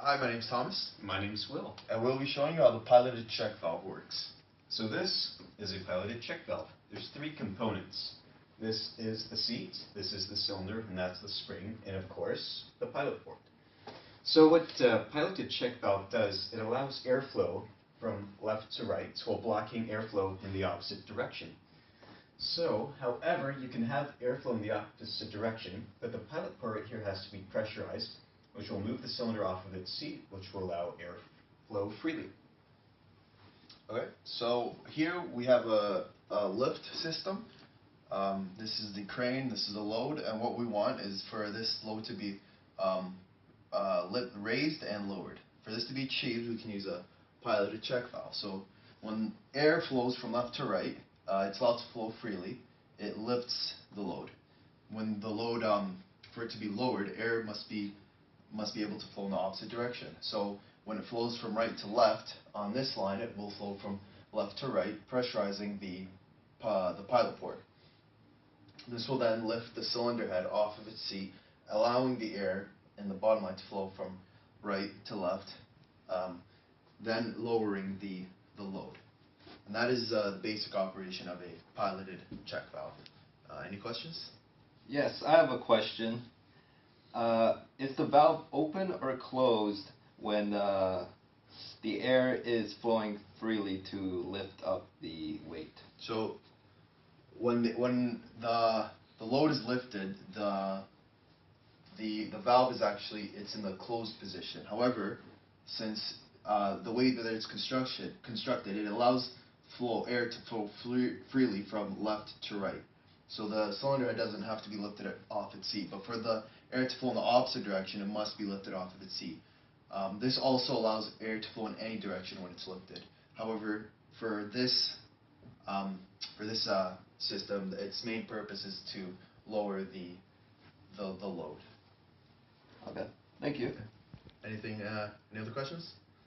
Hi, my name's Thomas. My name's Will. And we'll be showing you how the piloted check valve works. So this is a piloted check valve. There's three components. This is the seat, this is the cylinder, and that's the spring, and of course, the pilot port. So what piloted check valve does, it allows airflow from left to right while blocking airflow in the opposite direction. So, however, you can have airflow in the opposite direction, but the pilot port right here has to be pressurized, which will move the cylinder off of its seat, which will allow airflow freely. Okay, so here we have a lift system. This is the crane, this is the load, and what we want is for this load to be raised and lowered. For this to be achieved, we can use a piloted check valve. So when air flows from left to right, it's allowed to flow freely. It lifts the load. When the load, for it to be lowered, air must be able to flow in the opposite direction. So when it flows from right to left on this line, it will flow from left to right, pressurizing the pilot port. This will then lift the cylinder head off of its seat, allowing the air in the bottom line to flow from right to left, then lowering the load. And that is the basic operation of a piloted check valve. Any questions? Yes, I have a question. Is the valve open or closed when the air is flowing freely to lift up the weight? So when the load is lifted, the valve is actually, it's in the closed position. However, since the way that it's constructed, it allows air to flow freely from left to right. So the cylinder head doesn't have to be lifted off its seat, but for the air to flow in the opposite direction, it must be lifted off of its seat. This also allows air to flow in any direction when it's lifted. However, for this system, its main purpose is to lower the load. Okay, thank you. Any other questions?